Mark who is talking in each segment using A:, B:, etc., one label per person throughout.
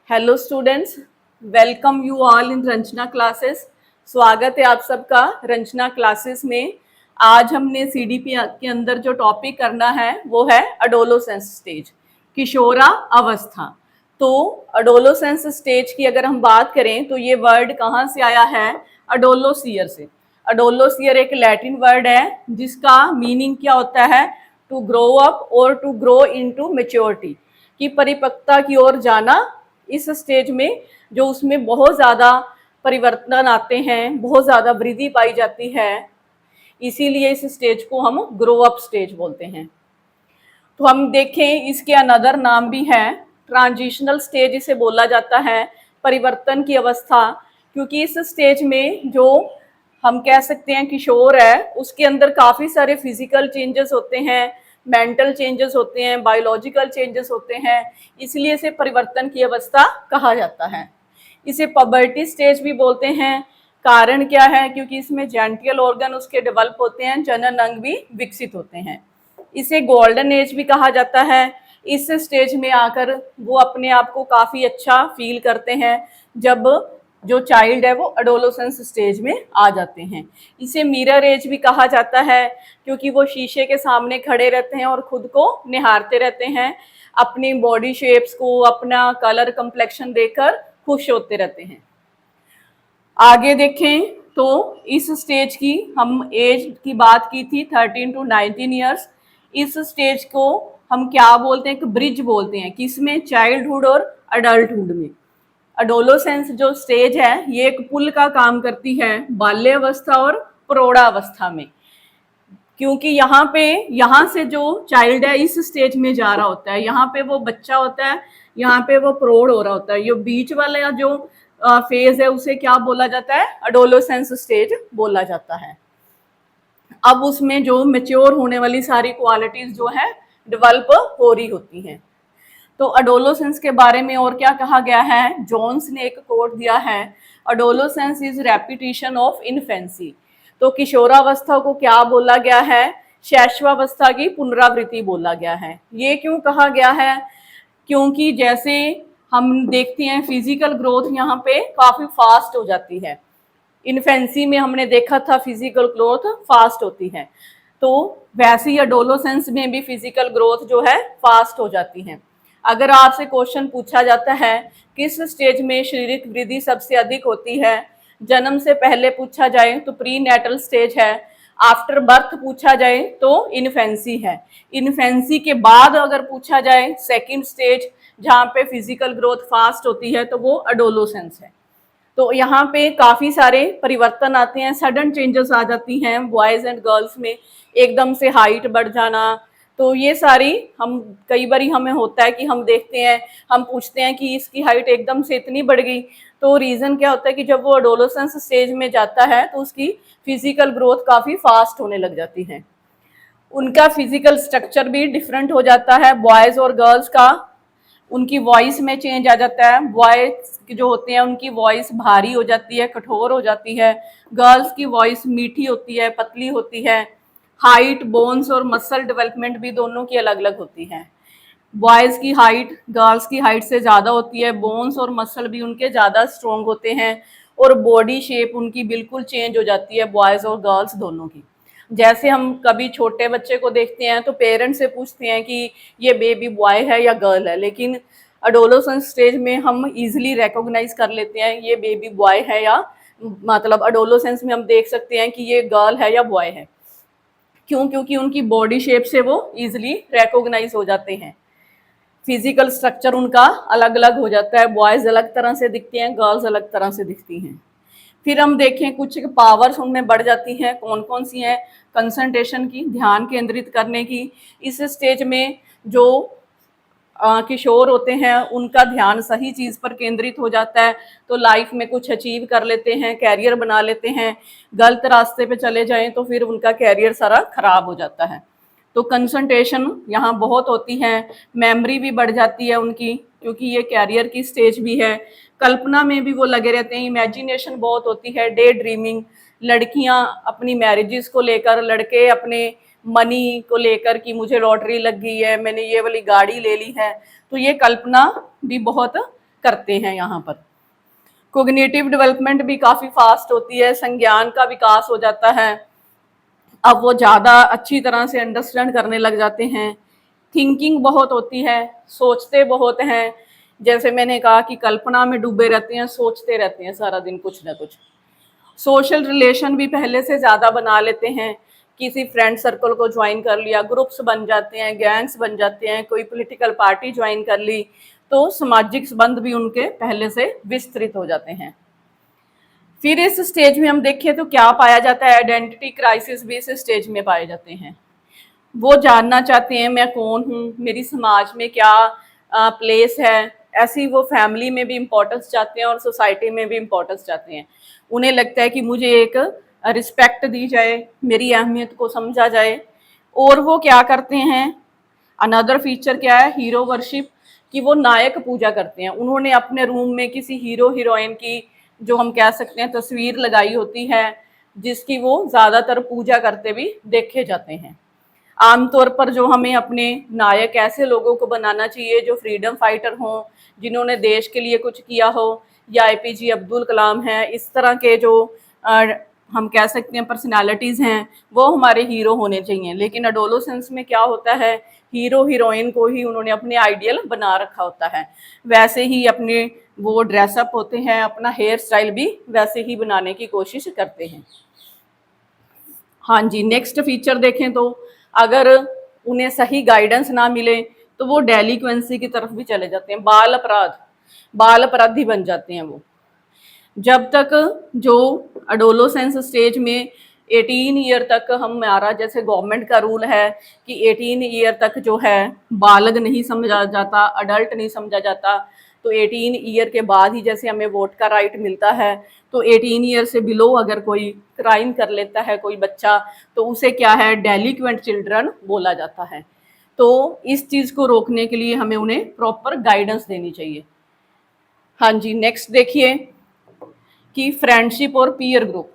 A: Hello students, welcome you all in Ranjana classes. स्वागत है आप सबका रंजना क्लासेस में। आज हमने सीडीपी के अंदर जो टॉपिक करना है वो है अडोलोसेंस स्टेज, किशोरा अवस्था। तो अडोलोसेंस स्टेज की अगर हम बात करें तो ये वर्ड कहाँ से आया है? अडोलोसियर से। अडोलोसियर एक लैटिन वर्ड है जिसका मीनिंग क्या होता है? टू ग्रो अप और टू ग्रो इनटू मैच्योरिटी, की परिपक्वता की ओर जाना। इस स्टेज में जो उसमें बहुत ज़्यादा परिवर्तन आते हैं, बहुत ज़्यादा वृद्धि पाई जाती है, इसीलिए इस स्टेज को हम ग्रो अप स्टेज बोलते हैं। तो हम देखें, इसके अनदर नाम भी है, ट्रांजिशनल स्टेज इसे बोला जाता है, परिवर्तन की अवस्था। क्योंकि इस स्टेज में जो हम कह सकते हैं किशोर है, उसके अंदर काफ़ी सारे फिजिकल चेंजेस होते हैं, मेंटल चेंजेस होते हैं, बायोलॉजिकल चेंजेस होते हैं, इसलिए इसे परिवर्तन की अवस्था कहा जाता है। इसे पबर्टी स्टेज भी बोलते हैं। कारण क्या है? क्योंकि इसमें जेनिटल ऑर्गन उसके डेवलप होते हैं, जनन अंग भी विकसित होते हैं। इसे गोल्डन एज भी कहा जाता है। इस स्टेज में आकर वो अपने आप को काफ़ी अच्छा फील करते हैं जब जो चाइल्ड है वो अडोलोसेंस स्टेज में आ जाते हैं। इसे मिरर एज भी कहा जाता है, क्योंकि वो शीशे के सामने खड़े रहते हैं और खुद को निहारते रहते हैं, अपनी बॉडी शेप्स को, अपना कलर कंप्लेक्शन देखकर खुश होते रहते हैं। आगे देखें तो इस स्टेज की हम एज की बात की थी 13 to 19 ईयर्स। इस स्टेज को हम क्या बोलते हैं? एक ब्रिज बोलते हैं। किसमें? चाइल्डहुड और अडल्टहुड में। अडोलोसेंस जो स्टेज है ये एक पुल का काम करती है बाल्यावस्था और प्रौढ़ावस्था में। क्योंकि यहाँ से जो चाइल्ड है इस स्टेज में जा रहा होता है, यहाँ पे वो बच्चा होता है, यहाँ पे वो प्रौढ़ हो रहा होता है। ये बीच वाला जो फेज है उसे क्या बोला जाता है? अडोलोसेंस स्टेज बोला जाता है। अब उसमें जो मेच्योर होने वाली सारी क्वालिटीज जो है डेवलप हो रही होती हैं। तो अडोलोसेंस के बारे में और क्या कहा गया है? जोन्स ने एक कोट दिया है, अडोलोसेंस इज रेपिटिशन ऑफ इन्फेंसी। तो किशोरावस्था को क्या बोला गया है? शैशवावस्था की पुनरावृत्ति बोला गया है। ये क्यों कहा गया है? क्योंकि जैसे हम देखते हैं फिजिकल ग्रोथ यहाँ पे काफी फास्ट हो जाती है। इन्फेंसी में हमने देखा था फिजिकल ग्रोथ फास्ट होती है, तो वैसे ही अडोलोसेंस में भी फिजिकल ग्रोथ जो है फास्ट हो जाती है। अगर आपसे क्वेश्चन पूछा जाता है किस स्टेज में शारीरिक वृद्धि सबसे अधिक होती है, जन्म से पहले पूछा जाए तो प्री नेटल स्टेज है, आफ्टर बर्थ पूछा जाए तो इन्फेंसी है, इन्फेंसी के बाद अगर पूछा जाए सेकंड स्टेज जहाँ पे फिजिकल ग्रोथ फास्ट होती है तो वो अडोलोसेंस है। तो यहाँ पे काफ़ी सारे परिवर्तन आते हैं, सडन चेंजेस आ जाती हैं बॉयज़ एंड गर्ल्स में, एकदम से हाइट बढ़ जाना। तो ये सारी हम कई बार हमें होता है कि हम देखते हैं, हम पूछते हैं कि इसकी हाइट एकदम से इतनी बढ़ गई, तो रीज़न क्या होता है कि जब वो अडोलोसेंस स्टेज में जाता है तो उसकी फिजिकल ग्रोथ काफ़ी फास्ट होने लग जाती है। उनका फिजिकल स्ट्रक्चर भी डिफरेंट हो जाता है बॉयज़ और गर्ल्स का। उनकी वॉइस में चेंज आ जाता है, बॉयज जो होते हैं उनकी वॉइस भारी हो जाती है, कठोर हो जाती है, गर्ल्स की वॉइस मीठी होती है, पतली होती है। हाइट, बोन्स और मसल डेवलपमेंट भी दोनों की अलग अलग होती है। बॉयज़ की हाइट गर्ल्स की हाइट से ज़्यादा होती है, बोन्स और मसल भी उनके ज़्यादा स्ट्रॉन्ग होते हैं, और बॉडी शेप उनकी बिल्कुल चेंज हो जाती है बॉयज़ और गर्ल्स दोनों की। जैसे हम कभी छोटे बच्चे को देखते हैं तो पेरेंट्स से पूछते हैं कि ये बेबी बॉय है या गर्ल है, लेकिन अडोलोसेंस स्टेज में हम इजीली रिकॉग्नाइज कर लेते हैं ये बेबी बॉय है या मतलब अडोलोसेंस में हम देख सकते हैं कि ये गर्ल है या बॉय है। क्यों? क्योंकि उनकी बॉडी शेप से वो इजीली रिकॉग्नाइज हो जाते हैं। फिजिकल स्ट्रक्चर उनका अलग अलग हो जाता है, बॉयज़ अलग तरह से दिखते हैं, गर्ल्स अलग तरह से दिखती हैं। फिर हम देखें कुछ पावर्स उनमें बढ़ जाती हैं, कौन कौन सी हैं? कंसंट्रेशन की, ध्यान केंद्रित करने की। इस स्टेज में जो किशोर होते हैं उनका ध्यान सही चीज़ पर केंद्रित हो जाता है, तो लाइफ में कुछ अचीव कर लेते हैं, कैरियर बना लेते हैं। गलत रास्ते पे चले जाएं तो फिर उनका कैरियर सारा खराब हो जाता है। तो कंसंट्रेशन यहाँ बहुत होती है, मेमोरी भी बढ़ जाती है उनकी, क्योंकि ये कैरियर की स्टेज भी है। कल्पना में भी वो लगे रहते हैं, इमेजिनेशन बहुत होती है, डे ड्रीमिंग। लड़कियाँ अपनी मैरिजेस को लेकर, लड़के अपने मनी को लेकर कि मुझे लॉटरी लग गई है, मैंने ये वाली गाड़ी ले ली है, तो ये कल्पना भी बहुत करते हैं यहाँ पर। कोग्निटिव डेवलपमेंट भी काफ़ी फास्ट होती है, संज्ञान का विकास हो जाता है, अब वो ज़्यादा अच्छी तरह से अंडरस्टैंड करने लग जाते हैं। थिंकिंग बहुत होती है, सोचते बहुत हैं, जैसे मैंने कहा कि कल्पना में डूबे रहते हैं, सोचते रहते हैं सारा दिन कुछ ना कुछ। सोशल रिलेशन भी पहले से ज़्यादा बना लेते हैं, किसी फ्रेंड सर्कल को ज्वाइन कर लिया, ग्रुप्स बन जाते हैं, गैंग्स बन जाते हैं, कोई पॉलिटिकल पार्टी ज्वाइन कर ली, तो सामाजिक संबंध भी उनके पहले से विस्तृत हो जाते हैं। फिर इस स्टेज में हम देखें तो क्या पाया जाता है, आइडेंटिटी क्राइसिस भी इस स्टेज में पाए जाते हैं। वो जानना चाहते हैं मैं कौन हूँ, मेरी समाज में क्या प्लेस है। ऐसी वो फैमिली में भी इम्पोर्टेंस चाहते हैं और सोसाइटी में भी इम्पोर्टेंस चाहते हैं। उन्हें लगता है कि मुझे एक रिस्पेक्ट दी जाए, मेरी अहमियत को समझा जाए। और वो क्या करते हैं, अनदर फीचर क्या है, हीरो वर्शिप, कि वो नायक पूजा करते हैं। उन्होंने अपने रूम में किसी हीरो हीरोइन की, जो हम कह सकते हैं, तस्वीर लगाई होती है, जिसकी वो ज़्यादातर पूजा करते भी देखे जाते हैं। आमतौर पर जो हमें अपने नायक ऐसे लोगों को बनाना चाहिए जो फ्रीडम फाइटर हों, जिन्होंने देश के लिए कुछ किया हो, या एपीजे अब्दुल कलाम हैं, इस तरह के जो हम कह सकते हैं पर्सनालिटीज़ हैं, वो हमारे हीरो होने चाहिए। लेकिन एडोलेसेंस में क्या होता है, हीरो हीरोइन को ही उन्होंने अपने आइडियल बना रखा होता है। वैसे ही अपने वो ड्रेसअप होते हैं, अपना हेयर स्टाइल भी वैसे ही बनाने की कोशिश करते हैं। हाँ जी, नेक्स्ट फीचर देखें तो अगर उन्हें सही गाइडेंस ना मिले तो वो डेलिक्वेंसी की तरफ भी चले जाते हैं, बाल अपराधी बन जाते हैं वो। जब तक जो एडोलेसेंस स्टेज में 18 ईयर तक हमारा, जैसे गवर्नमेंट का रूल है कि 18 ईयर तक जो है बालग नहीं समझा जाता, अडल्ट नहीं समझा जाता, तो 18 ईयर के बाद ही जैसे हमें वोट का राइट मिलता है, तो 18 ईयर से बिलो अगर कोई क्राइम कर लेता है कोई बच्चा, तो उसे क्या है, डेलिक्वेंट चिल्ड्रन बोला जाता है। तो इस चीज़ को रोकने के लिए हमें उन्हें प्रॉपर गाइडेंस देनी चाहिए। हाँ जी, नेक्स्ट देखिए कि फ्रेंडशिप और पीयर ग्रुप।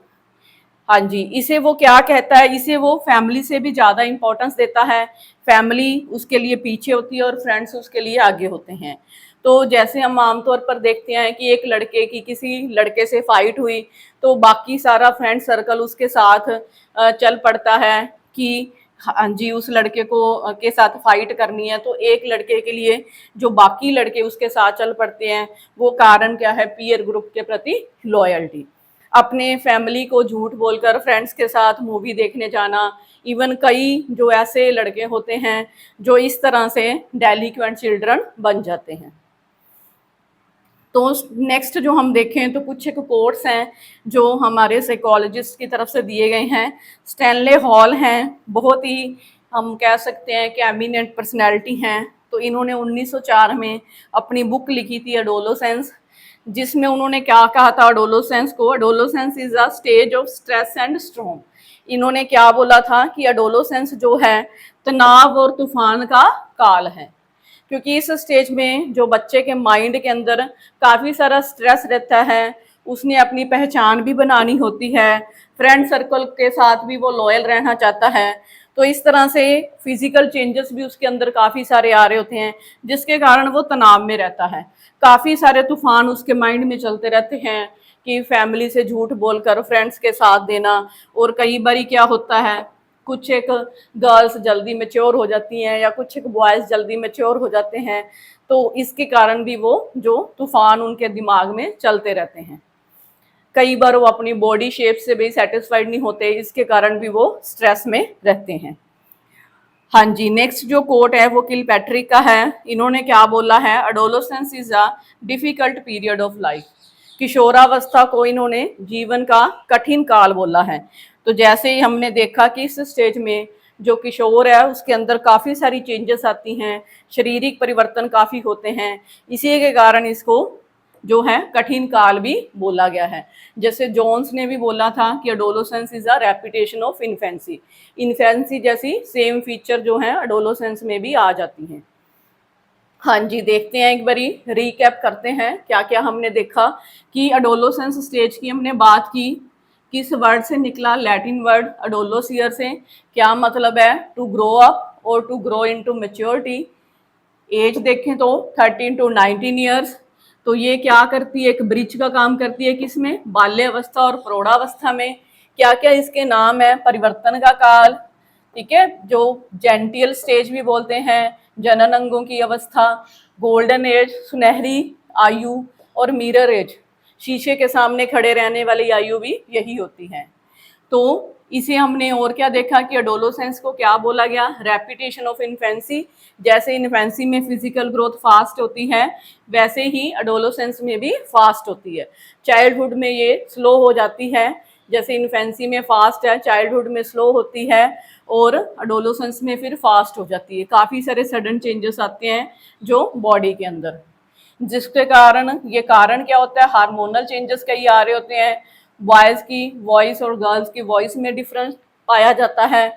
A: हाँ जी, इसे वो क्या कहता है, इसे वो फैमिली से भी ज़्यादा इंपॉर्टेंस देता है। फैमिली उसके लिए पीछे होती है और फ्रेंड्स उसके लिए आगे होते हैं। तो जैसे हम आमतौर पर देखते हैं कि एक लड़के की किसी लड़के से फाइट हुई, तो बाकी सारा फ्रेंड सर्कल उसके साथ चल पड़ता है कि हाँ जी, उस लड़के को के साथ फाइट करनी है। तो एक लड़के के लिए जो बाकी लड़के उसके साथ चल पड़ते हैं, वो कारण क्या है, पीयर ग्रुप के प्रति लॉयल्टी। अपने फैमिली को झूठ बोलकर फ्रेंड्स के साथ मूवी देखने जाना। इवन कई जो ऐसे लड़के होते हैं जो इस तरह से डेलिक्वेंट चिल्ड्रन बन जाते हैं। तो नेक्स्ट जो हम देखें तो कुछ एक कोट्स हैं जो हमारे साइकोलॉजिस्ट की तरफ से दिए गए हैं। स्टैनले हॉल हैं, बहुत ही हम कह सकते हैं कि एमिनेंट पर्सनैलिटी हैं। तो इन्होंने 1904 में अपनी बुक लिखी थी एडोलेसेंस, जिसमें उन्होंने क्या कहा था एडोलेसेंस को, adolescence is a stage of stress and storm. इन्होंने क्या बोला था कि एडोलेसेंस जो है तनाव और तूफान का काल है, क्योंकि इस स्टेज में जो बच्चे के माइंड के अंदर काफ़ी सारा स्ट्रेस रहता है, उसने अपनी पहचान भी बनानी होती है, फ्रेंड सर्कल के साथ भी वो लॉयल रहना चाहता है। तो इस तरह से फिजिकल चेंजेस भी उसके अंदर काफ़ी सारे आ रहे होते हैं, जिसके कारण वो तनाव में रहता है। काफ़ी सारे तूफान उसके माइंड में चलते रहते हैं कि फैमिली से झूठ बोलकर फ्रेंड्स के साथ देना। और कई बारी क्या होता है, कुछ एक गर्ल्स जल्दी मैच्योर हो जाती हैं या कुछ एक बॉयज़ जल्दी मैच्योर हो जाते हैं, तो इसके कारण भी वो जो तूफान उनके दिमाग में चलते रहते हैं। कई बार वो अपनी बॉडी शेप से भी सेटिस्फाइड नहीं होते, इसके कारण भी वो स्ट्रेस में रहते हैं। हाँ जी, नेक्स्ट जो कोट है वो किलपैट्रिक का है। इन्होंने क्या बोला है, adolescence is a difficult period of life. किशोरावस्था को इन्होंने जीवन का कठिन काल बोला है। तो जैसे ही हमने देखा कि इस स्टेज में जो किशोर है उसके अंदर काफ़ी सारी चेंजेस आती हैं, शारीरिक परिवर्तन काफ़ी होते हैं, इसी के कारण इसको जो है कठिन काल भी बोला गया है। जैसे जोन्स ने भी बोला था कि adolescence is a repetition of infancy. Infancy जैसी सेम फीचर जो है एडोलेसेंस में भी आ जाती हैं। हाँ जी, देखते हैं एक बारी रीकैप करते हैं क्या क्या हमने देखा। कि एडोलेसेंस स्टेज की हमने बात की, किस वर्ड से निकला, लैटिन वर्ड एडोलोसियर से। क्या मतलब है, टू ग्रो अप और to grow into maturity. As देखें तो 13 to 19 ईयर्स। तो ये क्या करती है, एक ब्रिज का काम करती है किसमें, बाल्यावस्था और प्रौढ़ावस्था में। क्या क्या इसके नाम है, परिवर्तन का काल, ठीक है, जो जेंटियल स्टेज भी बोलते हैं, जनन अंगों की अवस्था, गोल्डन एज सुनहरी आयु, और मिरर एज शीशे के सामने खड़े रहने वाली आयु भी यही होती है। तो इसे हमने और क्या देखा कि एडोलोसेंस को क्या बोला गया, रेपिटेशन ऑफ इन्फेंसी। जैसे इन्फेंसी में फिजिकल ग्रोथ फास्ट होती है, वैसे ही एडोलोसेंस में भी फास्ट होती है। चाइल्डहुड में ये स्लो हो जाती है, जैसे इन्फेंसी में फास्ट है, चाइल्डहुड में स्लो होती है, और एडोलोसेंस में फिर फास्ट हो जाती है। काफ़ी सारे सडन चेंजेस आते हैं जो बॉडी के अंदर, जिसके कारण, ये कारण क्या होता है, हार्मोनल चेंजेस कई आ रहे होते हैं, बॉयज़ की वॉइस और गर्ल्स की वॉइस में डिफरेंस पाया जाता है,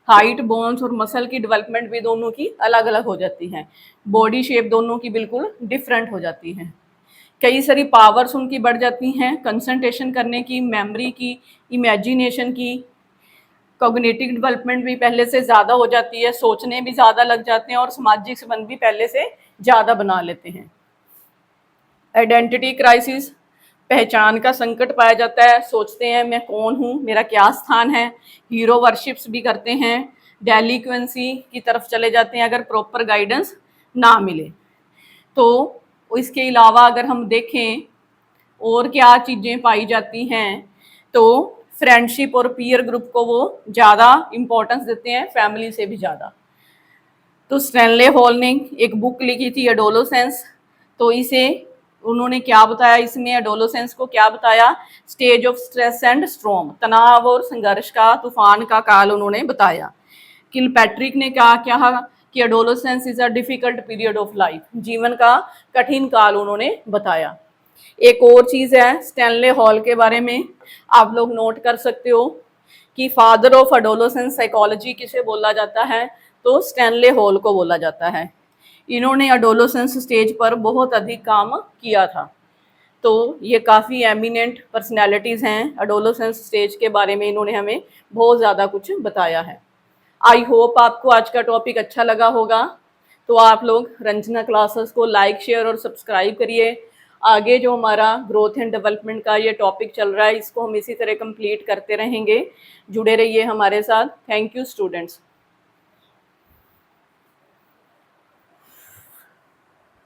A: हाइट, बोन्स और मसल की डेवलपमेंट भी दोनों की अलग अलग हो जाती है, बॉडी शेप दोनों की बिल्कुल डिफरेंट हो जाती है। कई सारी पावर्स उनकी बढ़ जाती हैं, कंसंट्रेशन करने की, मेमोरी की, इमेजिनेशन की, कॉग्निटिव डेवलपमेंट भी पहले से ज़्यादा हो जाती है, सोचने भी ज़्यादा लग जाते हैं, और सामाजिक संबंध भी पहले से ज़्यादा बना लेते हैं। आइडेंटिटी क्राइसिस, पहचान का संकट पाया जाता है, सोचते हैं मैं कौन हूँ, मेरा क्या स्थान है, हीरो वर्शिप्स भी करते हैं, डेलिक्वेंसी की तरफ चले जाते हैं अगर प्रॉपर गाइडेंस ना मिले। तो इसके अलावा अगर हम देखें और क्या चीज़ें पाई जाती हैं, तो फ्रेंडशिप और पीयर ग्रुप को वो ज़्यादा इम्पोर्टेंस देते हैं, फैमिली से भी ज़्यादा। तो स्टैनले हॉल ने एक बुक लिखी थी एडोलोसेंस, तो इसे उन्होंने क्या बताया, इसमें एडोलोसेंस को क्या बताया, stage of stress and storm, तनाव और संघर्ष का, तूफान का काल उन्होंने बताया। किलपैट्रिक ने क्या कहा कि adolescence is a difficult period of life, जीवन का कठिन काल उन्होंने बताया। एक और चीज़ है स्टैनले हॉल के बारे में, आप लोग नोट कर सकते हो कि फादर ऑफ एडोलोसेंस साइकोलॉजी किसे बोला जाता है, तो स्टैनले हॉल को बोला जाता है। इन्होंने एडोलोसेंस स्टेज पर बहुत अधिक काम किया था, तो ये काफ़ी एमिनेंट पर्सनैलिटीज़ हैं, एडोलोसेंस स्टेज के बारे में इन्होंने हमें बहुत ज़्यादा कुछ बताया है। आई होप आपको आज का टॉपिक अच्छा लगा होगा, तो आप लोग रंजना क्लासेस को लाइक, शेयर और सब्सक्राइब करिए। आगे जो हमारा ग्रोथ एंड डेवलपमेंट का ये टॉपिक चल रहा है, इसको हम इसी तरह कंप्लीट करते रहेंगे। जुड़े रहिए हमारे साथ। Thank you students.